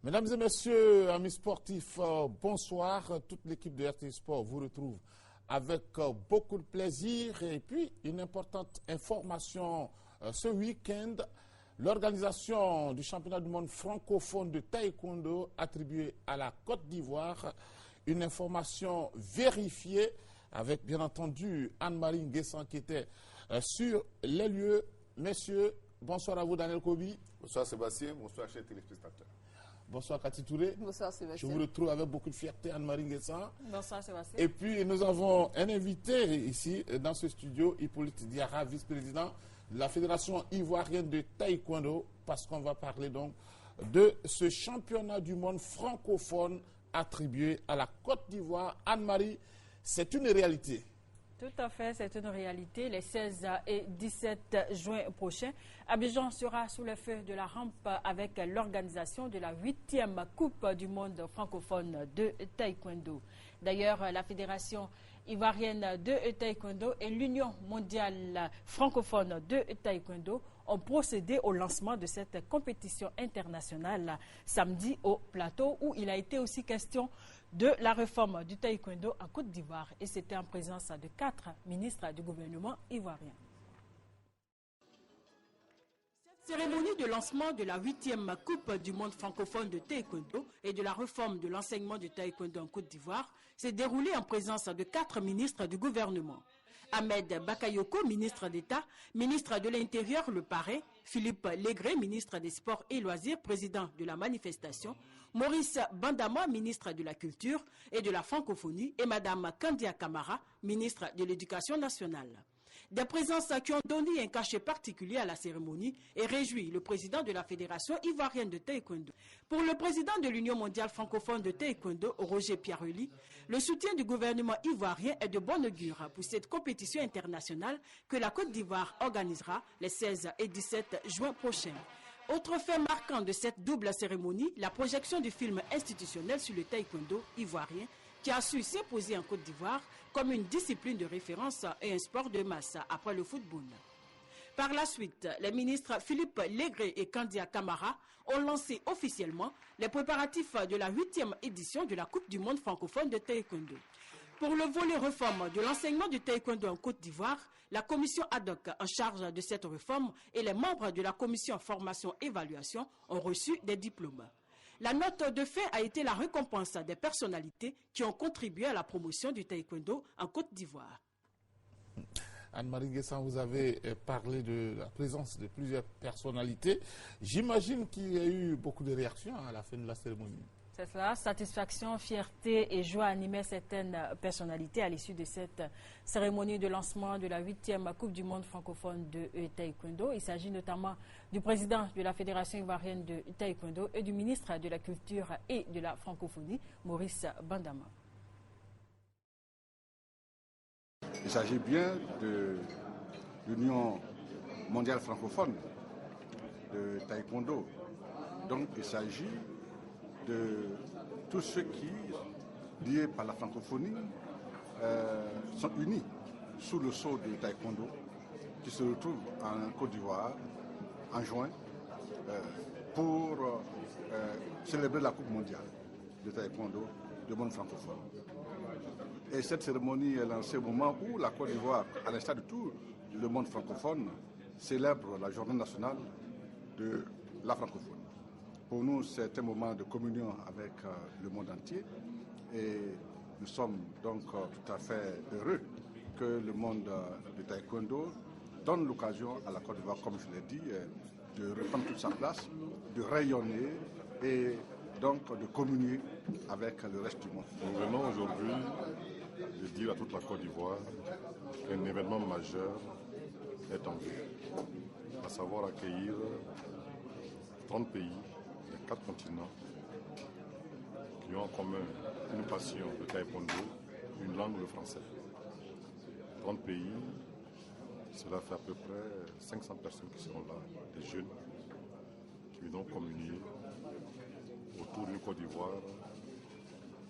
Mesdames et messieurs, amis sportifs, bonsoir. Toute l'équipe de RT Sport vous retrouve avec beaucoup de plaisir. Et puis, une importante information ce week-end. L'organisation du championnat du monde francophone de taekwondo attribué à la Côte d'Ivoire. Une information vérifiée avec, bien entendu, Anne-Marie Nguessan qui était sur les lieux. Messieurs, bonsoir à vous, Daniel Kobi. Bonsoir Sébastien, bonsoir chers téléspectateurs. Bonsoir Cathy Touré. Bonsoir Sébastien. Je vous retrouve avec beaucoup de fierté, Anne-Marie Nguessan. Bonsoir Sébastien. Et puis nous avons un invité ici dans ce studio, Hippolyte Diarra, vice-président de la Fédération ivoirienne de taekwondo, parce qu'on va parler donc de ce championnat du monde francophone attribué à la Côte d'Ivoire. Anne-Marie, c'est une réalité. Tout à fait, c'est une réalité. Les 16 et 17 juin prochains, Abidjan sera sous le feu de la rampe avec l'organisation de la 8e Coupe du monde francophone de taekwondo. D'ailleurs, la Fédération ivoirienne de taekwondo et l'Union mondiale francophone de taekwondo ont procédé au lancement de cette compétition internationale samedi au plateau, où il a été aussi question de la réforme du taekwondo en Côte d'Ivoire, et c'était en présence de 4 ministres du gouvernement ivoirien. Cette cérémonie de lancement de la 8e Coupe du monde francophone de taekwondo et de la réforme de l'enseignement du taekwondo en Côte d'Ivoire s'est déroulée en présence de 4 ministres du gouvernement. Ahmed Bakayoko, ministre d'État, ministre de l'Intérieur, le parrain, Philippe Légré, ministre des Sports et Loisirs, président de la manifestation, Maurice Bandama, ministre de la Culture et de la Francophonie, et Madame Kandia Kamara, ministre de l'Éducation nationale. Des présences qui ont donné un cachet particulier à la cérémonie et réjoui le président de la Fédération ivoirienne de taekwondo. Pour le président de l'Union mondiale francophone de taekwondo, Roger Pierrely, le soutien du gouvernement ivoirien est de bon augure pour cette compétition internationale que la Côte d'Ivoire organisera les 16 et 17 juin prochains. Autre fait marquant de cette double cérémonie, la projection du film institutionnel sur le taekwondo ivoirien qui a su s'imposer en Côte d'Ivoire comme une discipline de référence et un sport de masse après le football. Par la suite, les ministres Philippe Légré et Kandia Kamara ont lancé officiellement les préparatifs de la 8e édition de la Coupe du monde francophone de taekwondo. Pour le volet réforme de l'enseignement du taekwondo en Côte d'Ivoire, la commission ad hoc en charge de cette réforme et les membres de la commission formation-évaluation ont reçu des diplômes. La note de fait a été la récompense des personnalités qui ont contribué à la promotion du taekwondo en Côte d'Ivoire. Anne-Marie Nguessan, vous avez parlé de la présence de plusieurs personnalités. J'imagine qu'il y a eu beaucoup de réactions à la fin de la cérémonie. C'est cela, satisfaction, fierté et joie animaient certaines personnalités à l'issue de cette cérémonie de lancement de la 8e Coupe du monde francophone de taekwondo. Il s'agit notamment du président de la Fédération ivoirienne de taekwondo et du ministre de la Culture et de la Francophonie, Maurice Bandama. Il s'agit bien de l'Union mondiale francophone de taekwondo. Donc il s'agit de tous ceux qui, liés par la francophonie, sont unis sous le sceau du taekwondo, qui se retrouvent en Côte d'Ivoire en juin pour célébrer la Coupe mondiale de taekwondo du monde francophone. Et cette cérémonie est lancée au moment où la Côte d'Ivoire, à l'instar de tout le monde francophone, célèbre la journée nationale de la francophonie. Pour nous, c'est un moment de communion avec le monde entier et nous sommes donc tout à fait heureux que le monde du taekwondo donne l'occasion à la Côte d'Ivoire, comme je l'ai dit, de reprendre toute sa place, de rayonner et donc de communier avec le reste du monde. Nous venons aujourd'hui de dire à toute la Côte d'Ivoire qu'un événement majeur est en vue, à savoir accueillir 30 pays des 4 continents qui ont en commun une passion, le taekwondo, une langue, le français. 30 pays, cela fait à peu près 500 personnes qui seront là, des jeunes, qui viendront communier autour d'une Côte d'Ivoire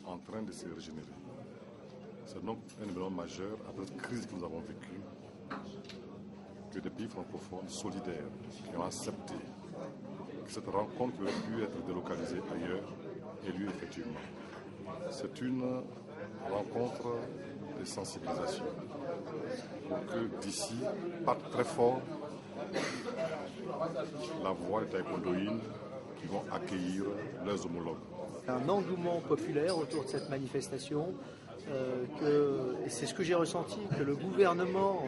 en train de se régénérer. C'est donc un événement majeur après cette crise que nous avons vécue, que des pays francophones solidaires qui ont accepté que cette rencontre aurait pu être délocalisée ailleurs ait lieu effectivement. C'est une rencontre de sensibilisation pour que d'ici parte très fort la voix des taekwondoïnes qui vont accueillir leurs homologues. Un engouement populaire autour de cette manifestation, et c'est ce que j'ai ressenti, que le gouvernement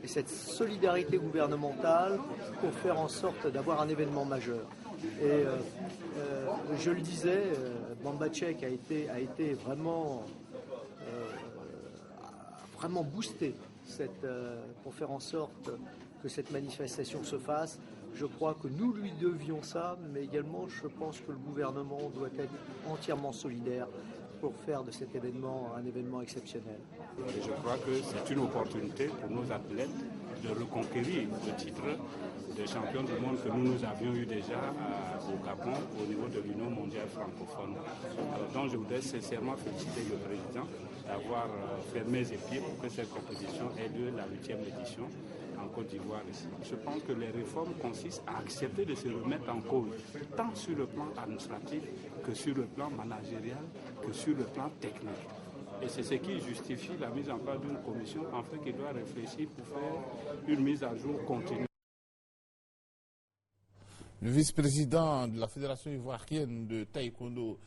et cette solidarité gouvernementale pour faire en sorte d'avoir un événement majeur. Et je le disais, Bamba Tchèque a été vraiment boosté pour faire en sorte que cette manifestation se fasse. Je crois que nous lui devions ça, mais également je pense que le gouvernement doit être entièrement solidaire pour faire de cet événement un événement exceptionnel. Et je crois que c'est une opportunité pour nos athlètes de reconquérir le titre de champion du monde que nous avions eu déjà au Gabon au niveau de l'Union mondiale francophone. Alors, donc je voudrais sincèrement féliciter le président d'avoir fait mains et pieds pour que cette compétition ait lieu la 8e édition en Côte d'Ivoire ici. Je pense que les réformes consistent à accepter de se remettre en cause, tant sur le plan administratif que sur le plan managérial, que sur le plan technique. Et c'est ce qui justifie la mise en place d'une commission enfin qui doit réfléchir pour faire une mise à jour continue. Le vice-président de la Fédération ivoirienne de taekwondo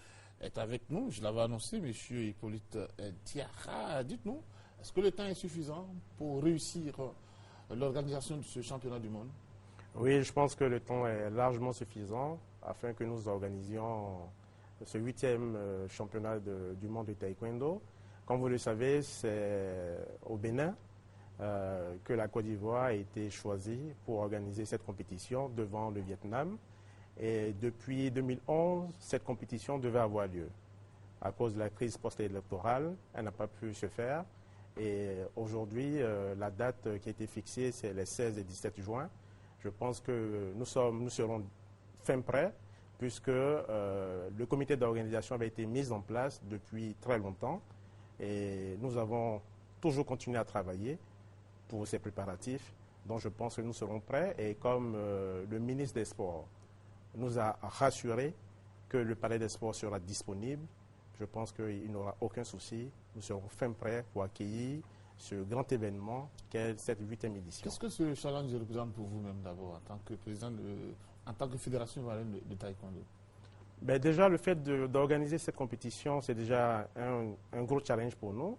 est avec nous. Je l'avais annoncé, M. Hippolyte Diarra. Dites-nous, est-ce que le temps est suffisant pour réussir l'organisation de ce championnat du monde? Oui, je pense que le temps est largement suffisant afin que nous organisions ce 8e championnat du monde de taekwondo. Comme vous le savez, c'est au Bénin que la Côte d'Ivoire a été choisie pour organiser cette compétition devant le Vietnam. Et depuis 2011, cette compétition devait avoir lieu. À cause de la crise post-électorale, elle n'a pas pu se faire. Et aujourd'hui, la date qui a été fixée, c'est les 16 et 17 juin. Je pense que nous serons fin prêts, puisque le comité d'organisation avait été mis en place depuis très longtemps. Et nous avons toujours continué à travailler pour ces préparatifs. Donc je pense que nous serons prêts. Et comme le ministre des Sports nous a rassuré que le palais des Sports sera disponible, je pense qu'il n'y aura aucun souci. Nous serons fin prêts pour accueillir ce grand événement qu'est cette 8e édition. Qu'est-ce que ce challenge représente pour vous-même d'abord, en tant que président, en tant que fédération ivoirienne de taekwondo? Ben déjà, le fait d'organiser cette compétition, c'est déjà un gros challenge pour nous.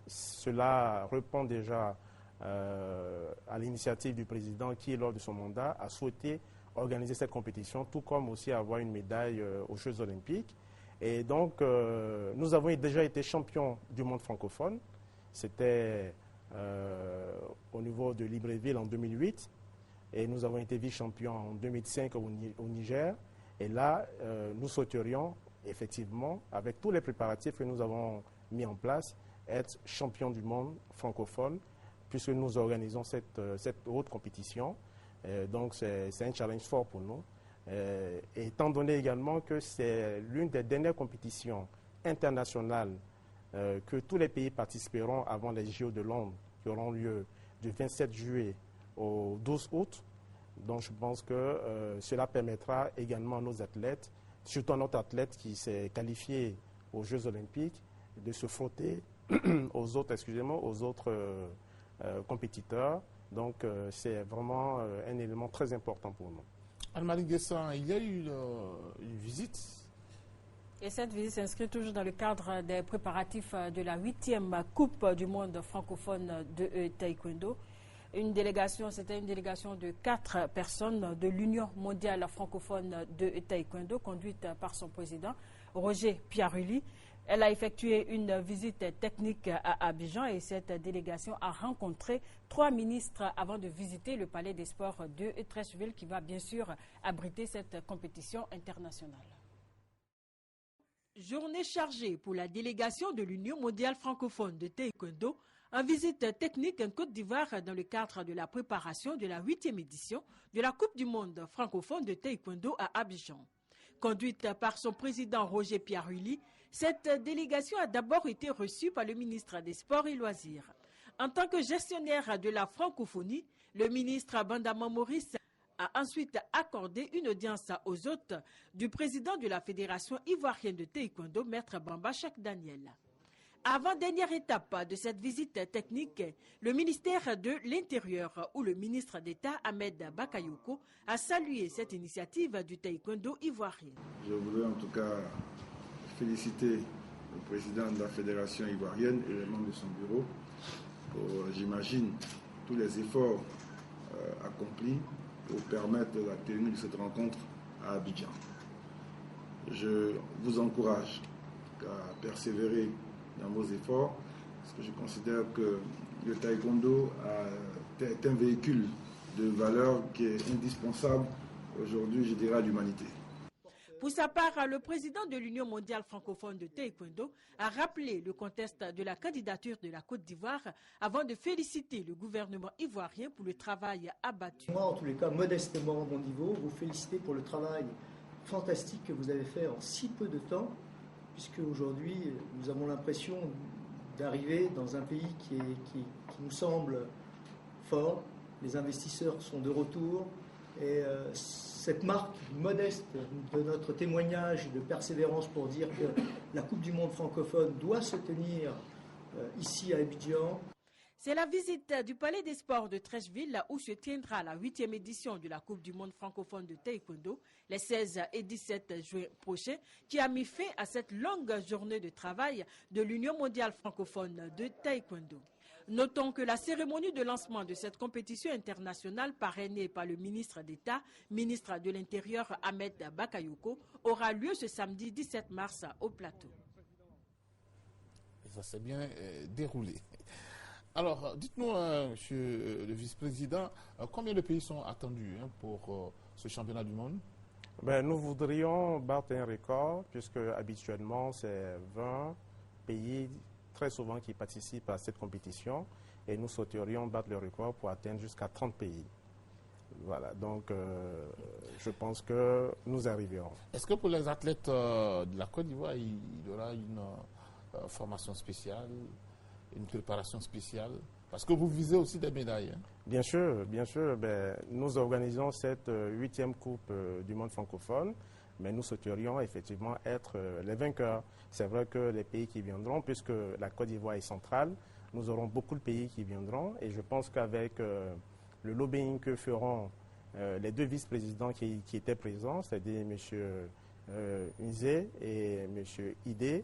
Cela répond déjà à l'initiative du président qui, lors de son mandat, a souhaité organiser cette compétition, tout comme aussi avoir une médaille aux Jeux olympiques. Et donc, nous avons déjà été champions du monde francophone. C'était au niveau de Libreville en 2008. Et nous avons été vice-champions en 2005 au Niger. Et là, nous souhaiterions, effectivement, avec tous les préparatifs que nous avons mis en place, être champions du monde francophone, puisque nous organisons cette haute compétition. Donc, c'est un challenge fort pour nous. Et étant donné également que c'est l'une des dernières compétitions internationales que tous les pays participeront avant les JO de Londres, qui auront lieu du 27 juillet au 12 août. Donc je pense que cela permettra également à nos athlètes, surtout à notre athlète qui s'est qualifié aux Jeux olympiques, de se frotter aux autres compétiteurs. Donc c'est vraiment un élément très important pour nous. Anne-Marie Guessan, il y a eu une visite. Et cette visite s'inscrit toujours dans le cadre des préparatifs de la 8e Coupe du monde francophone de taekwondo. C'était une délégation de 4 personnes de l'Union mondiale francophone de taekwondo, conduite par son président, Roger Piarulli. Elle a effectué une visite technique à Abidjan et cette délégation a rencontré 3 ministres avant de visiter le palais des sports de Treichville qui va bien sûr abriter cette compétition internationale. Journée chargée pour la délégation de l'Union mondiale francophone de taekwondo en visite technique en Côte d'Ivoire dans le cadre de la préparation de la 8e édition de la Coupe du monde francophone de taekwondo à Abidjan. Conduite par son président Roger Piarulli, cette délégation a d'abord été reçue par le ministre des Sports et Loisirs. En tant que gestionnaire de la francophonie, le ministre Bandama Maurice a ensuite accordé une audience aux hôtes du président de la Fédération ivoirienne de taekwondo, Maître Bamba Cheikh Daniel. Avant-dernière étape de cette visite technique, le ministère de l'Intérieur ou le ministre d'État Ahmed Bakayoko a salué cette initiative du taekwondo ivoirien. Je voudrais en tout cas féliciter le président de la Fédération ivoirienne et les membres de son bureau pour, j'imagine, tous les efforts accomplis pour permettre la tenue de cette rencontre à Abidjan. Je vous encourage à persévérer dans vos efforts, parce que je considère que le taekwondo est un véhicule de valeur qui est indispensable aujourd'hui, je dirais, à l'humanité. Pour sa part, le président de l'Union mondiale francophone de taekwondo a rappelé le contexte de la candidature de la Côte d'Ivoire avant de féliciter le gouvernement ivoirien pour le travail abattu. Moi, en tous les cas, modestement à mon niveau, vous féliciter pour le travail fantastique que vous avez fait en si peu de temps, puisque aujourd'hui, nous avons l'impression d'arriver dans un pays qui nous semble fort. Les investisseurs sont de retour et cette marque modeste de notre témoignage de persévérance pour dire que la Coupe du Monde francophone doit se tenir ici à Abidjan. C'est la visite du Palais des Sports de Treichville où se tiendra la 8e édition de la Coupe du Monde francophone de taekwondo les 16 et 17 juin prochains qui a mis fin à cette longue journée de travail de l'Union mondiale francophone de taekwondo. Notons que la cérémonie de lancement de cette compétition internationale parrainée par le ministre d'État, ministre de l'Intérieur Ahmed Bakayoko, aura lieu ce samedi 17 mars au plateau. Et ça s'est bien déroulé. Alors, dites-nous, monsieur le vice-président, combien de pays sont attendus pour ce championnat du monde? Nous voudrions battre un record, puisque habituellement, c'est 20 pays très souvent qui participent à cette compétition, et nous souhaiterions battre le record pour atteindre jusqu'à 30 pays. Voilà, donc je pense que nous arriverons. Est-ce que pour les athlètes de la Côte d'Ivoire, il y aura une formation spéciale, une préparation spéciale? Parce que vous visez aussi des médailles. Hein? Bien sûr, bien sûr. Nous organisons cette 8e Coupe du monde francophone, mais nous souhaiterions effectivement être les vainqueurs. C'est vrai que les pays qui viendront, puisque la Côte d'Ivoire est centrale, nous aurons beaucoup de pays qui viendront, et je pense qu'avec le lobbying que feront les deux vice-présidents qui étaient présents, c'est-à-dire M. Nzé et M. Idé,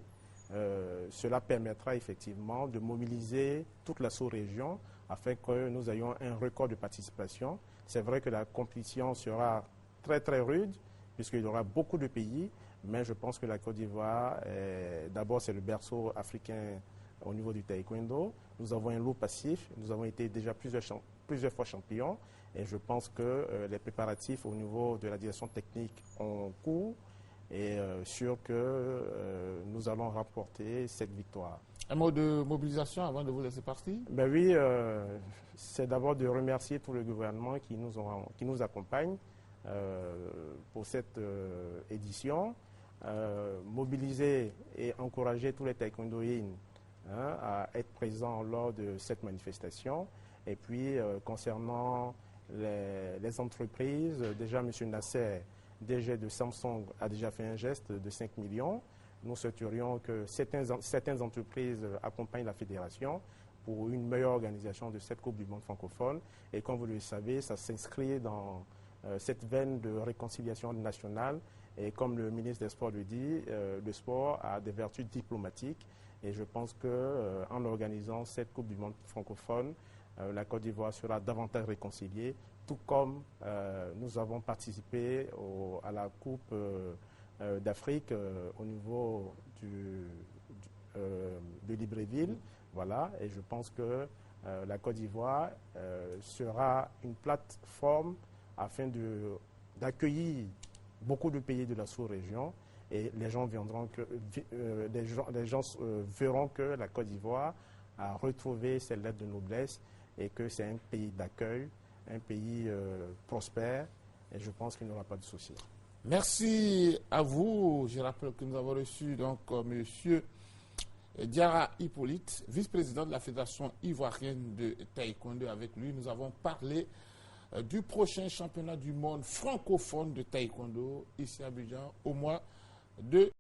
cela permettra effectivement de mobiliser toute la sous-région afin que nous ayons un record de participation. C'est vrai que la compétition sera très très rude puisqu'il y aura beaucoup de pays, mais je pense que la Côte d'Ivoire, d'abord c'est le berceau africain au niveau du taekwondo. Nous avons un lot passif, nous avons été déjà plusieurs fois champions et je pense que les préparatifs au niveau de la direction technique ont cours et sûr que nous allons remporter cette victoire. Un mot de mobilisation avant de vous laisser partir? Oui, c'est d'abord de remercier tout le gouvernement qui nous accompagne pour cette édition, mobiliser et encourager tous les taekwondoïnes à être présents lors de cette manifestation. Et puis, concernant les entreprises, déjà M. Nasser, DG de Samsung, a déjà fait un geste de 5 millions. Nous souhaiterions que certaines entreprises accompagnent la fédération pour une meilleure organisation de cette Coupe du monde francophone. Et comme vous le savez, ça s'inscrit dans cette veine de réconciliation nationale. Et comme le ministre des Sports le dit, le sport a des vertus diplomatiques. Et je pense qu'en organisant cette Coupe du monde francophone, la Côte d'Ivoire sera davantage réconciliée, tout comme nous avons participé à la Coupe d'Afrique au niveau de Libreville. Voilà, et je pense que la Côte d'Ivoire sera une plateforme afin d'accueillir beaucoup de pays de la sous-région. Et les gens verront que la Côte d'Ivoire a retrouvé ses lettres de noblesse et que c'est un pays d'accueil, un pays prospère, et je pense qu'il n'y aura pas de souci. Merci à vous. Je rappelle que nous avons reçu donc M. Diarra Hippolyte, vice-président de la Fédération ivoirienne de taekwondo. Avec lui, nous avons parlé du prochain championnat du monde francophone de taekwondo ici à Abidjan au mois de